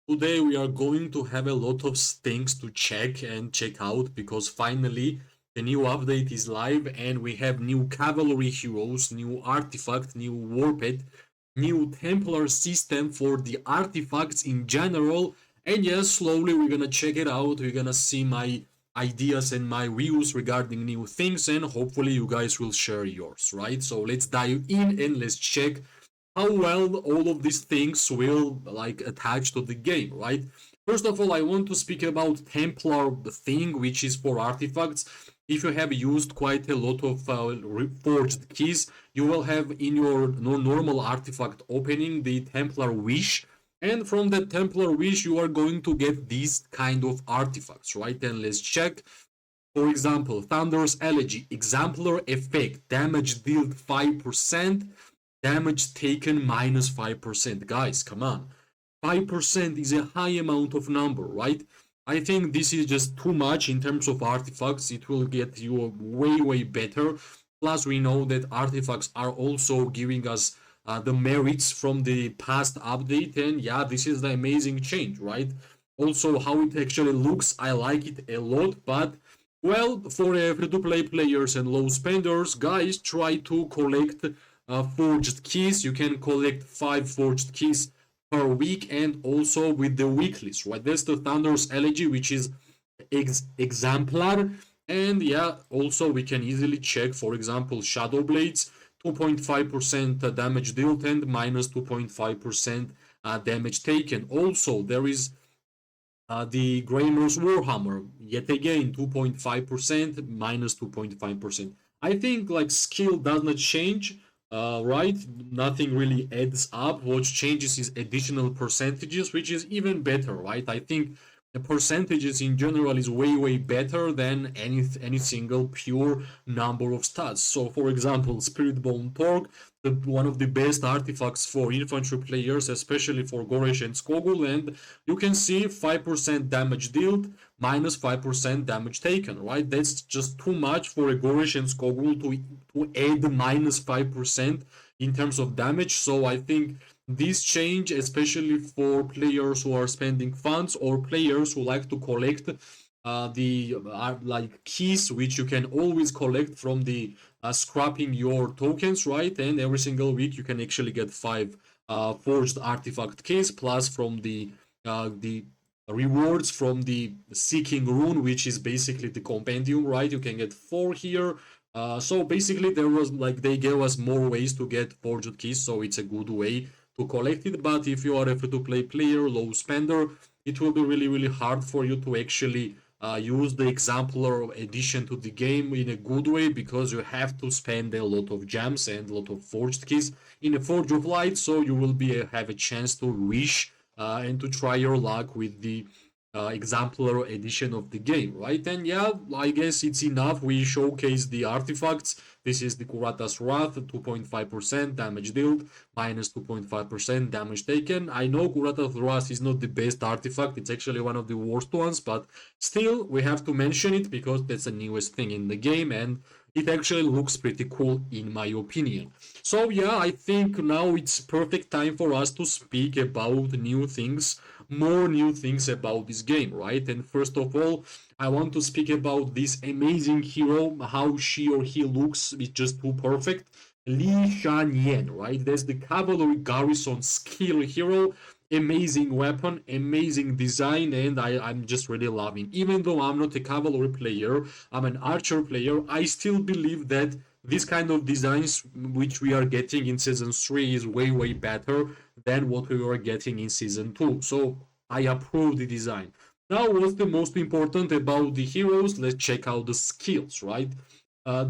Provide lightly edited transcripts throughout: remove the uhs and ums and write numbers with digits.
Today we are going to have a lot of things to check and check out because finally the new update is live and we have new Cavalry Heroes, new Artifact, new War Pet, new Templar system for the artifacts in general. And yes, slowly we're gonna check it out. We're gonna see my ideas and my views regarding new things, and hopefully you guys will share yours, right? So let's dive in and let's check how well all of these things will like attach to the game, right? First of all, I want to speak about Templar thing, which is for artifacts. If you have used quite a lot of forged keys, you will have in your normal artifact opening the Templar wish, and from the Templar wish you are going to get these kind of artifacts, right? And let's check. For example, Thunder's Elegy, Exemplar Effect, damage dealt 5%, damage taken minus 5%. Guys, come on. 5% is a high amount of number, right? I think this is just too much in terms of artifacts. It will get you way better. Plus, we know that artifacts are also giving us the merits from the past update. And yeah, this is the amazing change, right? Also, how it actually looks, I like it a lot. But, well, for free-to-play players and low spenders, guys, try to collect forged keys. You can collect 5 forged keys per week, and also with the weeklies, right? That's the Thunder's Elegy, which is exemplar. And yeah, also we can easily check, for example, Shadow Blades, 2.5% damage dealt and minus 2.5% damage taken. Also, there is the Greymoor's Warhammer, yet again 2.5% minus 2.5%. I think like skill does not change, right? Nothing really adds up. What changes is additional percentages, which is even better, right? I think the percentages in general is way better than any single pure number of stats. So, for example, Spirit Bone Torque, one of the best artifacts for infantry players, especially for Georrge and Skogul, and you can see 5% damage dealt minus 5% damage taken, right? That's just too much for a Georrge and Skogul to add minus 5% in terms of damage. So I think this change, especially for players who are spending funds or players who like to collect the like keys, which you can always collect from the scrapping your tokens, right? And every single week you can actually get 5 forged artifact keys, plus from the rewards from the seeking rune, which is basically the compendium, right? You can get 4 here. So basically there was like they gave us more ways to get forged keys, so it's a good way to collect it. But if you are a free-to-play player, low spender, it will be really hard for you to actually use the exemplar addition to the game in a good way, because you have to spend a lot of gems and a lot of forged keys in a Forge of Light, so you will be have a chance to wish and to try your luck with the exemplar edition of the game, right? And yeah, I guess it's enough. We showcase the artifacts. This is the Kurata's Wrath, 2.5% damage dealt, minus 2.5% damage taken. I know Kurata's Wrath is not the best artifact, it's actually one of the worst ones, but still, we have to mention it because that's the newest thing in the game, and it actually looks pretty cool in my opinion. So yeah, I think now it's perfect time for us to speak about new things, more new things about this game, right? And first of all, I want to speak about this amazing hero, how she or he looks, it's just too perfect. Li Shan Yen, right? That's the Cavalry Garrison skill hero. Amazing weapon, amazing design, and I'm just really loving. Even though I'm not a cavalry player, I'm an archer player, I still believe that this kind of designs which we are getting in season 3 is way better than what we were getting in season 2. So I approve the design. Now, what's the most important about the heroes? Let's check out the skills, right?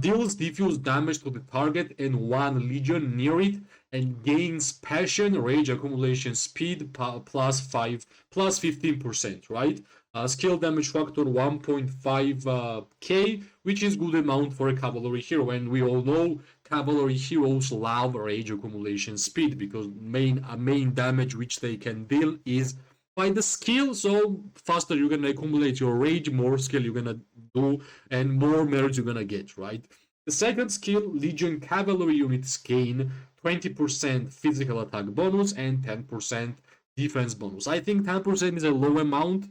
Deals diffuse damage to the target and 1 legion near it, and gains passion, rage accumulation speed plus 15%, right? Skill damage factor 1.5k, which is good amount for a cavalry hero, and we all know cavalry heroes love rage accumulation speed because main damage which they can deal is by the skill. So faster you're gonna accumulate your rage, more skill you're gonna do, and more merits you're gonna get, right? The second skill, Legion Cavalry units gain 20% physical attack bonus and 10% defense bonus. I think 10% is a low amount.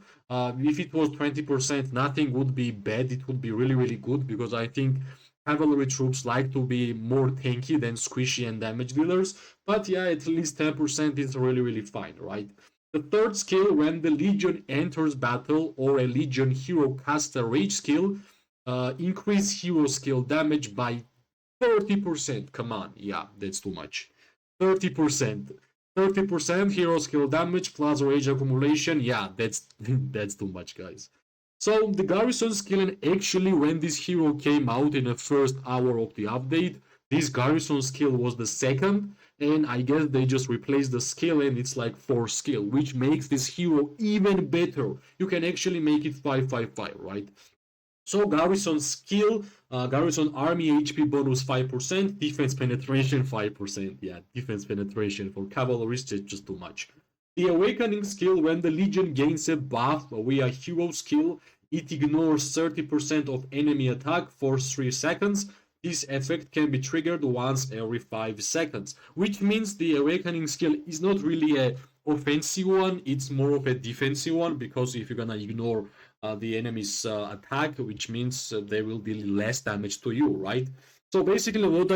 If it was 20%, nothing would be bad. It would be really, really good because I think cavalry troops like to be more tanky than squishy and damage dealers. But yeah, at least 10% is really, really fine, right? The third skill, when the Legion enters battle or a Legion hero casts a rage skill, increase hero skill damage by 30%. Come on, yeah, that's too much. 30%. 30% hero skill damage plus rage accumulation. Yeah, that's that's too much, guys. So the Garrison skill, and actually when this hero came out in the first hour of the update, this Garrison skill was the second, and I guess they just replaced the skill and it's like 4 skill, which makes this hero even better. You can actually make it 555, right? So Garrison skill, Garrison army HP bonus 5%, defense penetration 5%. Yeah, defense penetration for cavalry is just too much. The awakening skill, when the Legion gains a buff via hero skill, it ignores 30% of enemy attack for 3 seconds. This effect can be triggered once every 5 seconds, which means the awakening skill is not really a offensive one, it's more of a defensive one, because if you're gonna ignore the enemy's attack, which means there will be less damage to you, right? So basically, what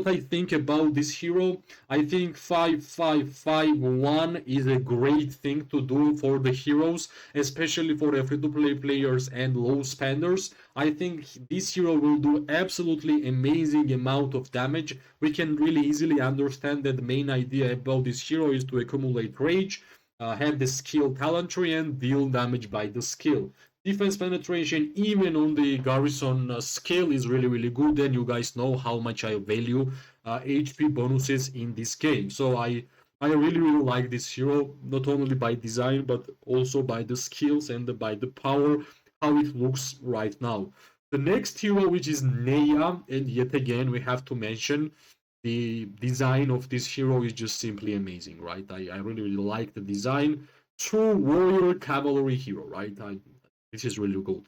I think about this hero, I think 5551 is a great thing to do for the heroes, especially for the free-to-play players and low spenders. I think this hero will do absolutely amazing amount of damage. We can really easily understand that the main idea about this hero is to accumulate rage, have the skill talent tree, and deal damage by the skill. Defense penetration, even on the Garrison scale, is really, really good, and you guys know how much I value HP bonuses in this game. So I really, really like this hero, not only by design, but also by the skills and by the power, how it looks right now. The next hero, which is Neya, and yet again, we have to mention the design of this hero is just simply amazing, right? I really, really like the design. True warrior cavalry hero, right? This is really good.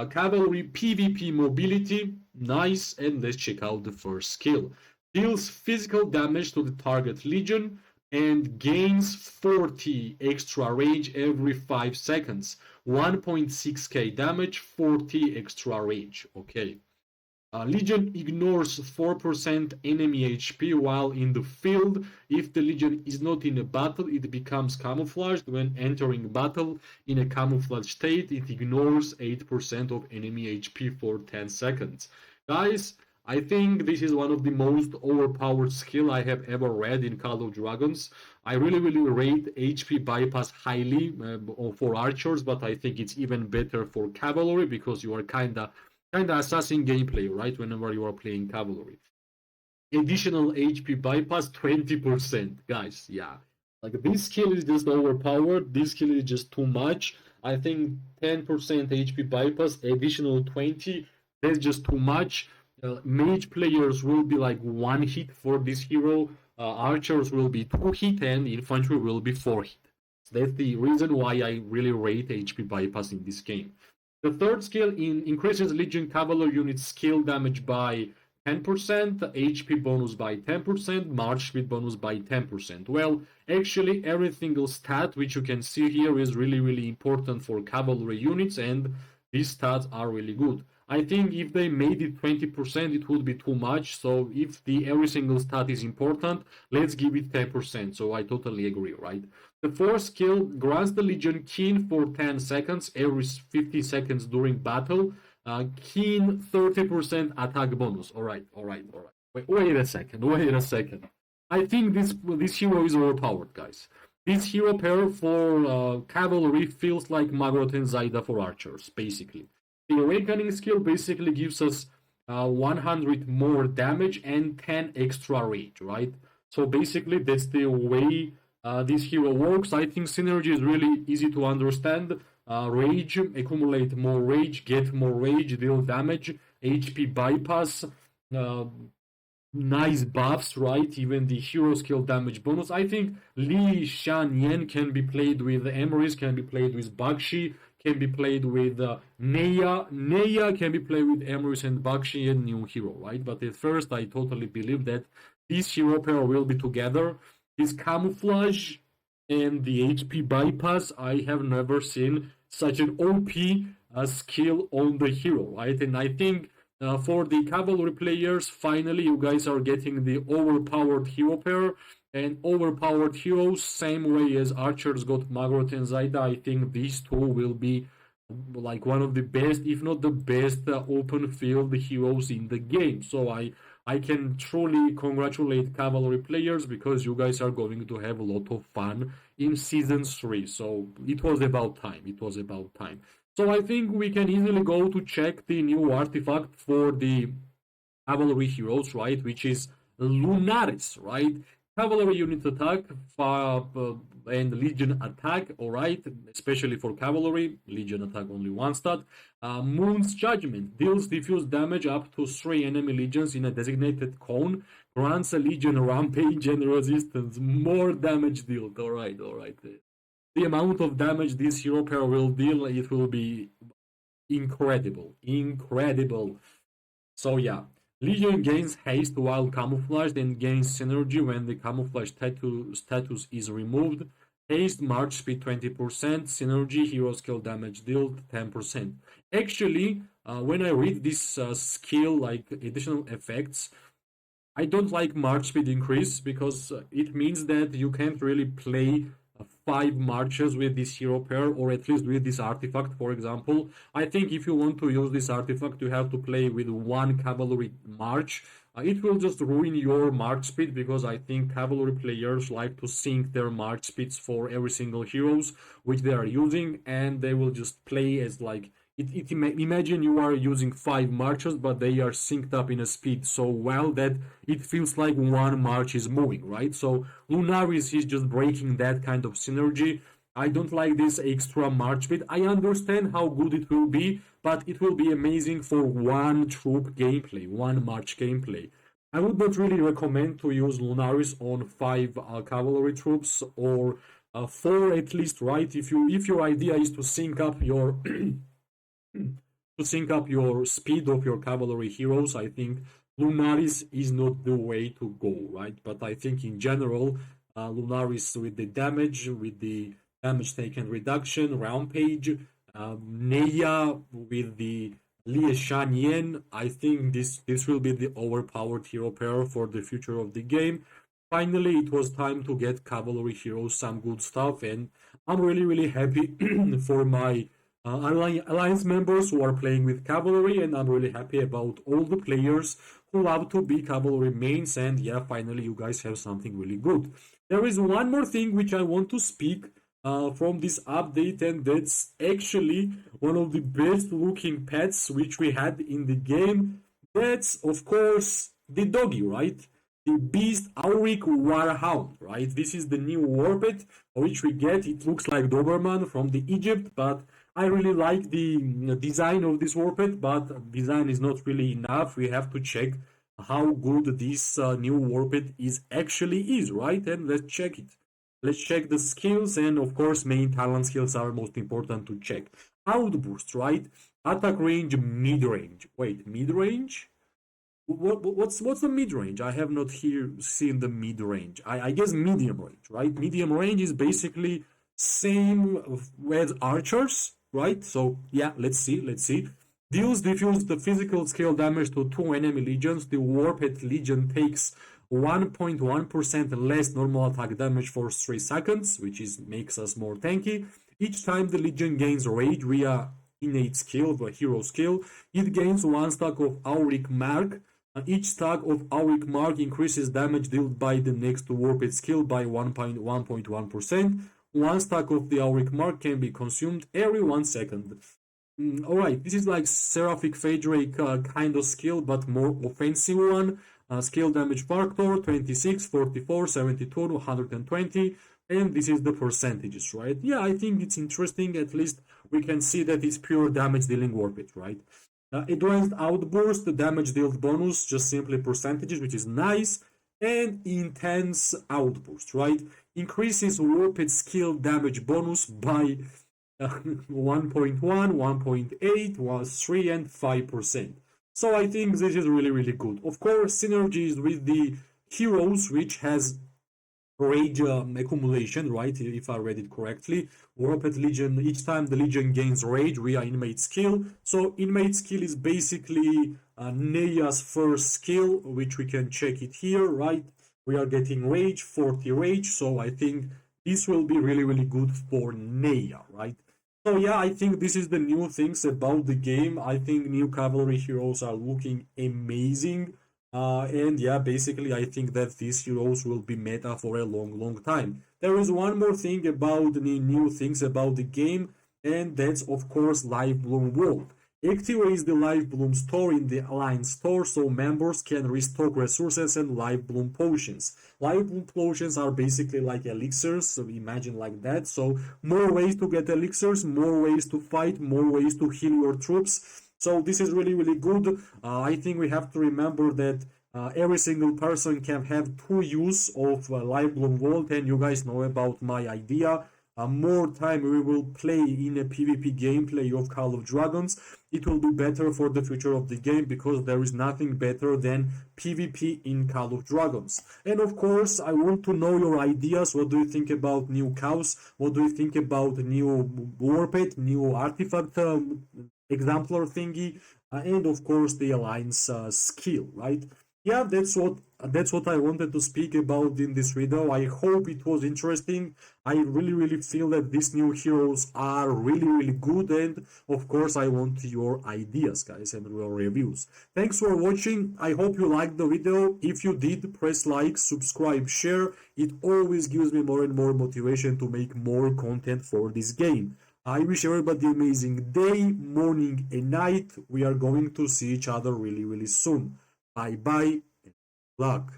Cavalry PVP mobility, nice, and let's check out the first skill. Deals physical damage to the target legion and gains 40 extra range every 5 seconds. 1.6k damage, 40 extra range. Okay. Legion ignores 4% enemy HP while in the field. If the Legion is not in a battle, it becomes camouflaged. When entering battle in a camouflage state, it ignores 8% of enemy HP for 10 seconds. Guys, I think this is one of the most overpowered skill I have ever read in Call of Dragons. I really, really rate HP bypass highly for archers, but I think it's even better for cavalry because you are kinda assassin gameplay, right? Whenever you are playing cavalry. Additional HP bypass 20%, guys. Yeah, like this skill is just overpowered. This skill is just too much. I think 10% HP bypass, additional 20. That's just too much. Mage players will be like 1 hit for this hero. Archers will be 2 hit, and infantry will be 4 hit. So that's the reason why I really rate HP bypass in this game. The third skill increases Legion Cavalry unit skill damage by 10%, HP bonus by 10%, march speed bonus by 10%. Well, actually every single stat which you can see here is really, really important for cavalry units, and these stats are really good. I think if they made it 20%, it would be too much. So if every single stat is important, let's give it 10%. So I totally agree, right? The fourth skill grants the Legion Keen for 10 seconds every 50 seconds during battle. Keen 30% attack bonus. All right. Wait a second. I think this hero is overpowered, guys. This hero pair for cavalry feels like Magrot and Zaida for archers, basically. The awakening skill basically gives us 100 more damage and 10 extra rage, right? So basically that's the way this hero works. I think synergy is really easy to understand. Rage, accumulate more rage, get more rage, deal damage, HP bypass, nice buffs, right? Even the hero skill damage bonus. I think Li Shan Yen can be played with Emrys, can be played with Bakshi, can be played with Neya. Neya can be played with Emrys and Bakshi and new hero, right? But at first, I totally believe that this hero pair will be together. This camouflage, and the HP bypass. I have never seen such an OP skill on the hero, right? And I think for the cavalry players, finally you guys are getting the overpowered hero pair. And overpowered heroes, same way as archers got Magrot and Zaida. I think these two will be like one of the best, if not the best, open field heroes in the game. So I can truly congratulate cavalry players because you guys are going to have a lot of fun in season 3. So it was about time. It was about time. So I think we can easily go to check the new artifact for the cavalry heroes, right? Which is Lunaris, right? Cavalry unit attack and legion attack, alright, especially for cavalry. Legion attack only one stat. Moon's Judgment deals diffuse damage up to 3 enemy legions in a designated cone. Grants a legion rampage and resistance. More damage dealt. Alright, alright. The amount of damage this hero pair will deal, it will be incredible. Incredible. So yeah, Legion gains haste while camouflaged and gains synergy when the camouflage status is removed. Haste, march speed 20%, synergy, hero skill damage dealt 10%. Actually, when I read this skill, like additional effects, I don't like march speed increase because it means that you can't really play 5 marches with this hero pair, or at least with this artifact, for example. I think if you want to use this artifact, you have to play with one cavalry march. It will just ruin your march speed because I think cavalry players like to sync their march speeds for every single heroes which they are using, and they will just play as like imagine you are using 5 marches, but they are synced up in a speed so well that it feels like one march is moving, right? So Lunaris is just breaking that kind of synergy. I don't like this extra march speed. I understand how good it will be, but it will be amazing for one troop gameplay, one march gameplay. I would not really recommend to use Lunaris on 5 cavalry troops, or 4 at least, right? If your idea is to sync up your speed of your cavalry heroes, I think Lunaris is not the way to go, right? But I think in general, Lunaris with the damage taken reduction, Rampage, Neya with the Lie Shan Yen, I think this will be the overpowered hero pair for the future of the game. Finally, it was time to get cavalry heroes some good stuff, and I'm really happy for my alliance members who are playing with cavalry, and I'm really happy about all the players who love to be cavalry mains. And yeah, finally you guys have something really good. There is one more thing which I want to speak from this update, and that's actually one of the best looking pets which we had in the game. That's of course the doggy, right? The Beast Auric Warhound, right? This is the new war pet which we get. It looks like Doberman from the Egypt, but I really like the design of this war pet, but design is not really enough. We have to check how good this new war pet is actually is, right? And let's check it. Let's check the skills, and of course main talent skills are most important to check. Outburst, right? Attack range, mid range. Wait, mid range? What's the mid range? I have not here seen the mid range. I guess medium range, right? Medium range is basically same with archers, right? So yeah, let's see. Deals diffuse the physical scale damage to 2 enemy legions. The Warped Legion takes 1.1% less normal attack damage for 3 seconds, which makes us more tanky. Each time the Legion gains rage via innate skill, the hero skill, it gains 1 stack of Auric Mark. Each stack of Auric Mark increases damage dealt by the next Warped skill by 1.1%. 1 stack of the Auric Mark can be consumed every 1 second. Alright, this is like Seraphic Phaedrake kind of skill, but more offensive one. Skill damage factor 26, 44, 72, 120, and this is the percentages, right? Yeah, I think it's interesting. At least we can see that it's pure damage dealing Warped, right? Advanced Outburst, the damage dealt bonus, just simply percentages, which is nice. And Intense Outburst, right? Increases Warped skill damage bonus by 1.1, 1.8, 3, and 5%. So I think this is really good. Of course, synergies with the heroes, which has rage accumulation, right? If I read it correctly. War Pet Legion, each time the Legion gains rage via inmate skill. So inmate skill is basically Neya's first skill, which we can check it here, right? We are getting rage, 40 rage, so I think this will be really, really good for Neya, right? So yeah, I think this is the new things about the game. I think new Cavalry Heroes are looking amazing. And yeah, basically, I think that these heroes will be meta for a long, long time. There is one more thing about the new things about the game, and that's of course Live Bloom World. Activate the Live Bloom store in the Alliance store so members can restock resources and Live Bloom potions. Live Bloom potions are basically like elixirs, so imagine like that. So more ways to get elixirs, more ways to fight, more ways to heal your troops. So this is really, really good. I think we have to remember that every single person can have two use of Live Bloom Vault, and you guys know about my idea. More time we will play in a PvP gameplay of Call of Dragons, it will be better for the future of the game because there is nothing better than PvP in Call of Dragons. And of course, I want to know your ideas. What do you think about new cows? What do you think about new War Pet, new artifact exemplar thingy, and of course the alliance skill, right? Yeah, that's what I wanted to speak about in this video. I hope it was interesting. I really feel that these new heroes are really good, and of course I want your ideas, guys, and your reviews. Thanks for watching. I hope you liked the video. If you did, press like, subscribe, share. It always gives me more and more motivation to make more content for this game. I wish everybody an amazing day, morning, and night. We are going to see each other really soon. Bye bye and luck.